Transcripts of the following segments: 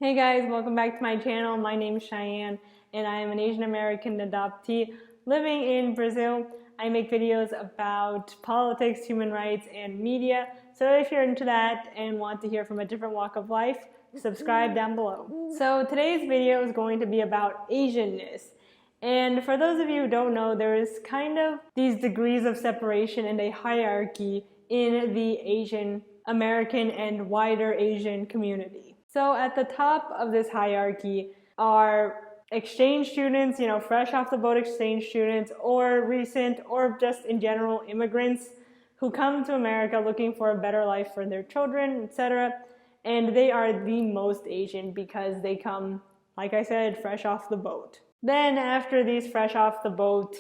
Hey guys, welcome back to my channel. My name is Cheyenne and I am an Asian American adoptee living in Brazil. I make videos about politics, human rights, and media. So if you're into that and want to hear from a different walk of life, subscribe down below. So today's video is going to be about Asianness. And for those of you who don't know, there is kind of these degrees of separation and a hierarchy in the Asian American and wider Asian community. So at the top of this hierarchy are exchange students, fresh off the boat exchange students, or recent, or just in general immigrants who come to America looking for a better life for their children, etc. And they are the most Asian because they come, like I said, fresh off the boat. Then after these fresh off the boat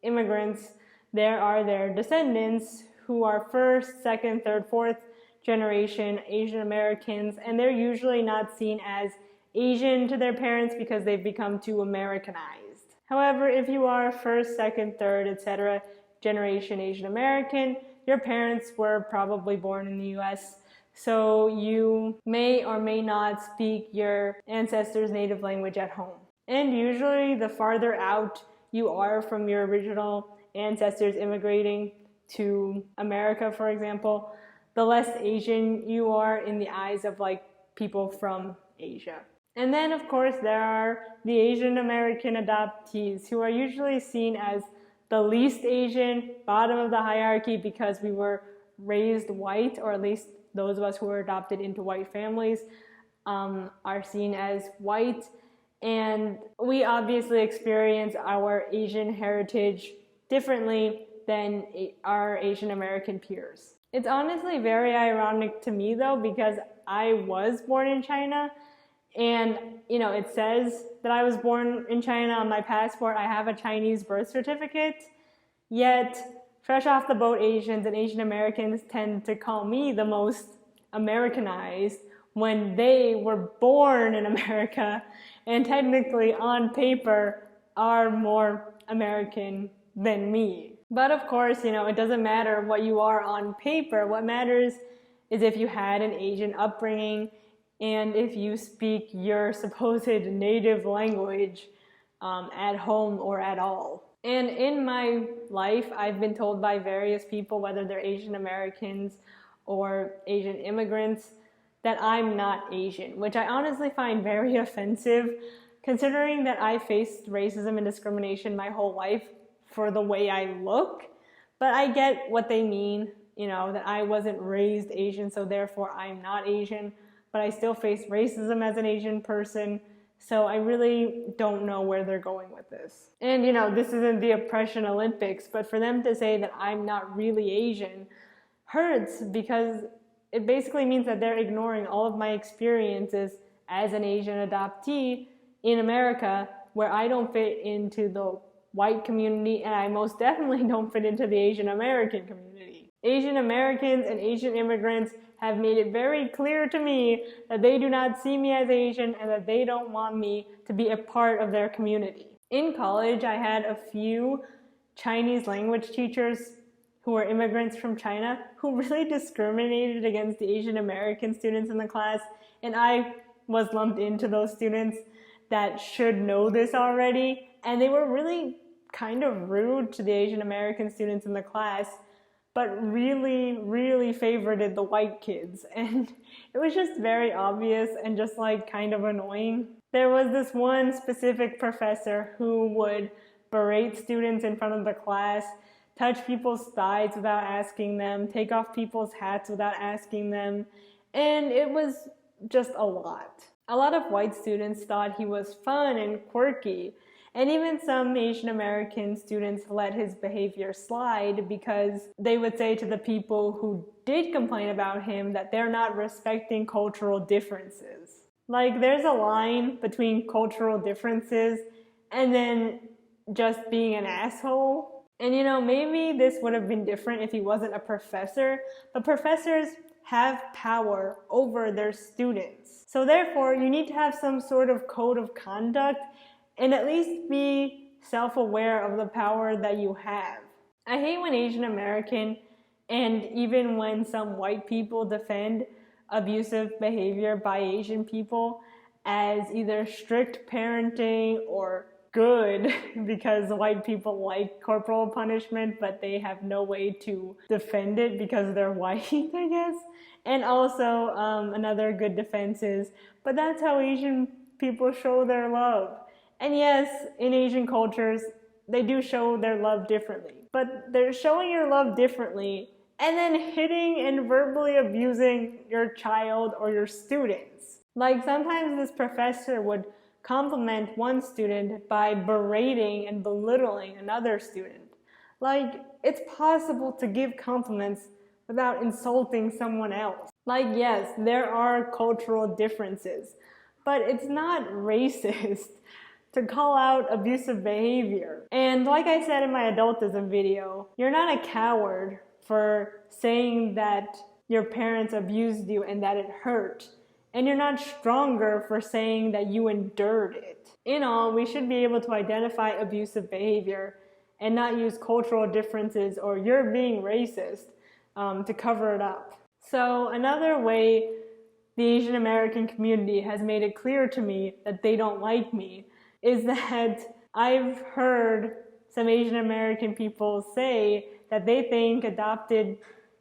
immigrants, there are their descendants who are first, second, third, fourth generation Asian Americans, and they're usually not seen as Asian to their parents because they've become too Americanized. However, if you are first, second, third, etc. generation Asian American, your parents were probably born in the US, so you may or may not speak your ancestors' native language at home. And usually the farther out you are from your original ancestors immigrating to America, for example, the less Asian you are in the eyes of people from Asia. And then of course there are the Asian American adoptees who are usually seen as the least Asian, bottom of the hierarchy, because we were raised white, or at least those of us who were adopted into white families are seen as white. And we obviously experience our Asian heritage differently than our Asian American peers. It's honestly very ironic to me though, because I was born in China, and it says that I was born in China on my passport. I have a Chinese birth certificate, yet fresh off the boat Asians and Asian Americans tend to call me the most Americanized when they were born in America and technically on paper are more American than me. But of course, it doesn't matter what you are on paper. What matters is if you had an Asian upbringing and if you speak your supposed native language at home or at all. And in my life, I've been told by various people, whether they're Asian Americans or Asian immigrants, that I'm not Asian, which I honestly find very offensive, considering that I faced racism and discrimination my whole life for the way I look. But I get what they mean, that I wasn't raised Asian, so therefore I'm not Asian, but I still face racism as an Asian person, so I really don't know where they're going with this. And this isn't the oppression Olympics, but for them to say that I'm not really Asian hurts, because it basically means that they're ignoring all of my experiences as an Asian adoptee in America, where I don't fit into the white community, and I most definitely don't fit into the Asian American community. Asian Americans and Asian immigrants have made it very clear to me that they do not see me as Asian and that they don't want me to be a part of their community. In college, I had a few Chinese language teachers who were immigrants from China who really discriminated against the Asian American students in the class, and I was lumped into those students that should know this already, and they were really kind of rude to the Asian American students in the class, but really, really favorited the white kids, and it was just very obvious and just kind of annoying. There was this one specific professor who would berate students in front of the class, touch people's thighs without asking them, take off people's hats without asking them, and it was just a lot. A lot of white students thought he was fun and quirky, and even some Asian American students let his behavior slide because they would say to the people who did complain about him that they're not respecting cultural differences. There's a line between cultural differences and then just being an asshole. And maybe this would have been different if he wasn't a professor, but professors have power over their students. So therefore, you need to have some sort of code of conduct and at least be self-aware of the power that you have. I hate when Asian American and even when some white people defend abusive behavior by Asian people as either strict parenting or good because white people like corporal punishment, but they have no way to defend it because they're white, I guess. And also another good defense is, but that's how Asian people show their love. And yes, in Asian cultures, they do show their love differently. But they're showing your love differently and then hitting and verbally abusing your child or your students. Like sometimes this professor would compliment one student by berating and belittling another student. Like, it's possible to give compliments without insulting someone else. Like, yes, there are cultural differences, but it's not racist to call out abusive behavior. And like I said in my adultism video, you're not a coward for saying that your parents abused you and that it hurt. And you're not stronger for saying that you endured it. In all, we should be able to identify abusive behavior and not use cultural differences or you're being racist to cover it up. So another way the Asian American community has made it clear to me that they don't like me is that I've heard some Asian American people say that they think adopted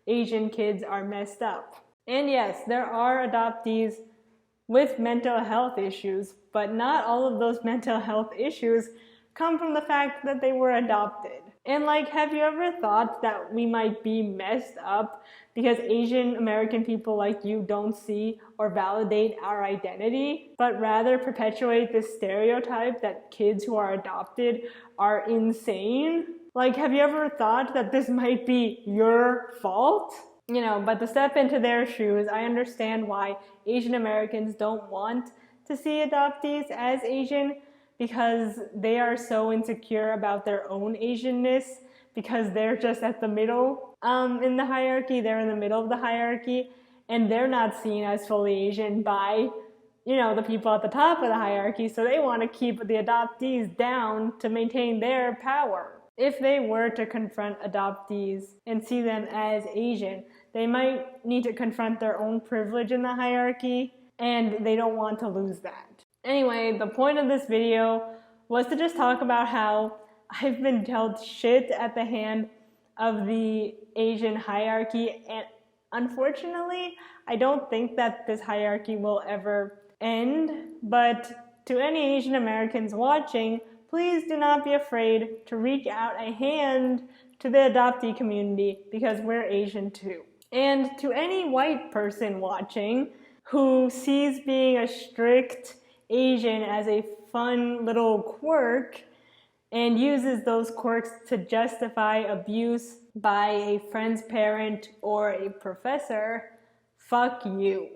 Asian kids are messed up. And yes, there are adoptees with mental health issues, but not all of those mental health issues come from the fact that they were adopted. And like, have you ever thought that we might be messed up because Asian American people like you don't see or validate our identity, but rather perpetuate this stereotype that kids who are adopted are insane? Like, have you ever thought that this might be your fault? You know, but to step into their shoes, I understand why Asian Americans don't want to see adoptees as Asian because they are so insecure about their own Asianness because they're just at the middle in the hierarchy. They're in the middle of the hierarchy and they're not seen as fully Asian by, you know, the people at the top of the hierarchy. So they want to keep the adoptees down to maintain their power. If they were to confront adoptees and see them as Asian, they might need to confront their own privilege in the hierarchy, and they don't want to lose that. Anyway, the point of this video was to just talk about how I've been dealt shit at the hand of the Asian hierarchy, and unfortunately, I don't think that this hierarchy will ever end, but to any Asian Americans watching, please do not be afraid to reach out a hand to the adoptee community because we're Asian too. And to any white person watching who sees being a strict Asian as a fun little quirk and uses those quirks to justify abuse by a friend's parent or a professor, fuck you.